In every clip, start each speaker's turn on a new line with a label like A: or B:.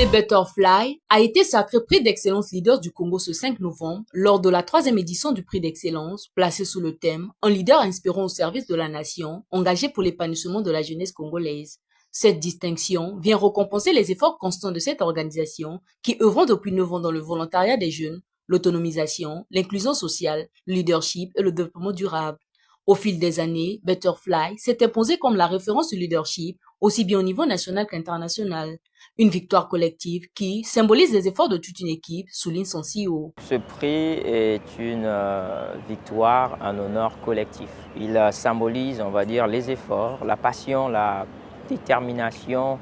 A: L'ONG Butterfly a été sacré prix d'excellence leader du Congo ce 5 novembre lors de la 3e édition du prix d'excellence placé sous le thème « Un leader inspirant au service de la nation, engagé pour l'épanouissement de la jeunesse congolaise ». Cette distinction vient récompenser les efforts constants de cette organisation qui œuvrent depuis 9 ans dans le volontariat des jeunes, l'autonomisation, l'inclusion sociale, le leadership et le développement durable. Au fil des années, Butterfly s'est imposé comme la référence du leadership, aussi bien au niveau national qu'international. Une victoire collective qui symbolise les efforts de toute une équipe, souligne son CEO.
B: Ce prix est une victoire, un honneur collectif. Il symbolise, on va dire, les efforts, la passion, la détermination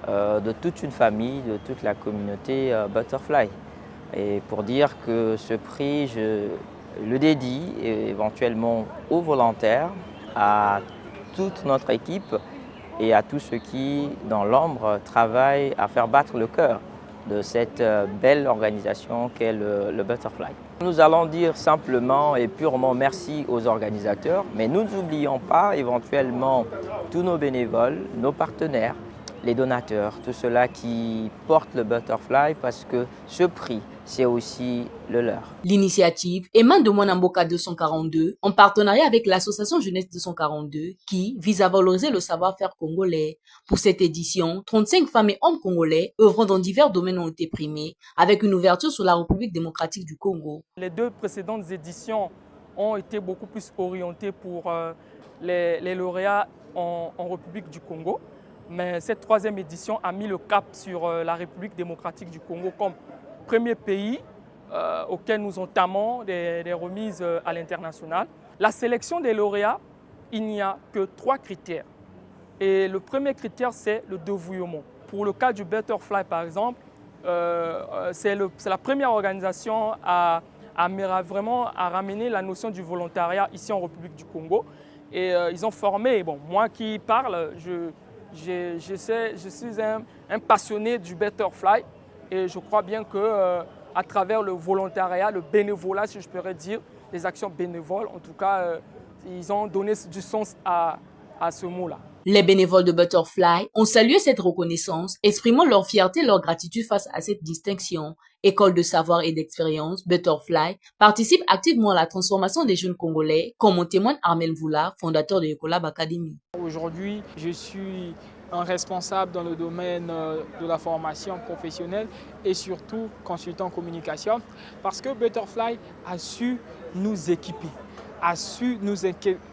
B: de toute une famille, de toute la communauté Butterfly. Et pour dire que ce prix, je le dédie éventuellement aux volontaires, à toute notre équipe et à tous ceux qui, dans l'ombre, travaillent à faire battre le cœur de cette belle organisation qu'est le Butterfly. Nous allons dire simplement et purement merci aux organisateurs, mais nous n'oublions pas éventuellement tous nos bénévoles, nos partenaires, les donateurs, tout ceux-là qui portent le Butterfly parce que ce prix, c'est aussi le leur.
A: L'initiative émane de Mwanamboka 242 en partenariat avec l'association Jeunesse 242 qui vise à valoriser le savoir-faire congolais. Pour cette édition, 35 femmes et hommes congolais œuvrant dans divers domaines ont été primés avec une ouverture sur la République démocratique du Congo.
C: Les deux précédentes éditions ont été beaucoup plus orientées pour les lauréats en République du Congo. Mais cette 3e édition a mis le cap sur la République démocratique du Congo comme premier pays auquel nous entamons des remises à l'international. La sélection des lauréats, il n'y a que 3 critères. Et le premier critère, c'est le dévouement. Pour le cas du Butterfly, par exemple, c'est la première organisation à vraiment ramener la notion du volontariat ici en République du Congo. Et ils ont formé, bon, moi qui parle, je suis un passionné du Butterfly et je crois bien qu'à travers le volontariat, le bénévolat, si je pourrais dire, les actions bénévoles, en tout cas, ils ont donné du sens à ce mot-là.
A: Les bénévoles de Butterfly ont salué cette reconnaissance, exprimant leur fierté et leur gratitude face à cette distinction. École de savoir et d'expérience, Butterfly participe activement à la transformation des jeunes Congolais, comme en témoigne Armel Voula, fondateur de Ecolab Academy.
D: Aujourd'hui, je suis un responsable dans le domaine de la formation professionnelle et surtout consultant en communication parce que Butterfly a su nous équiper, a su nous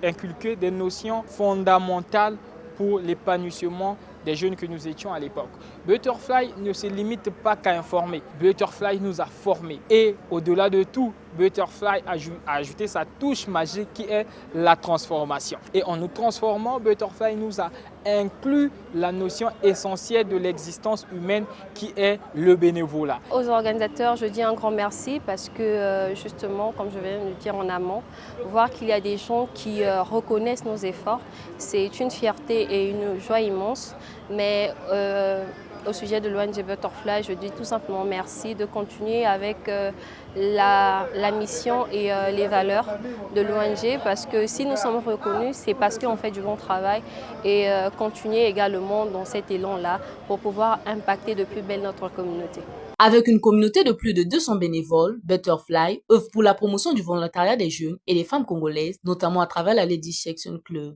D: inculquer des notions fondamentales pour l'épanouissement des jeunes que nous étions à l'époque. Butterfly ne se limite pas qu'à informer. Butterfly nous a formés. Et au-delà de tout, Butterfly a ajouté sa touche magique qui est la transformation. Et en nous transformant, Butterfly nous a inclus la notion essentielle de l'existence humaine qui est le bénévolat.
E: Aux organisateurs, je dis un grand merci parce que justement, comme je viens de le dire en amont, voir qu'il y a des gens qui reconnaissent nos efforts, c'est une fierté et une joie immense. Mais au sujet de l'ONG Butterfly, je dis tout simplement merci de continuer avec la mission et les valeurs de l'ONG parce que si nous sommes reconnus, c'est parce qu'on fait du bon travail et continuer également dans cet élan-là pour pouvoir impacter de plus belle notre communauté.
A: Avec une communauté de plus de 200 bénévoles, Butterfly œuvre pour la promotion du volontariat des jeunes et des femmes congolaises, notamment à travers la Ladies Section Club.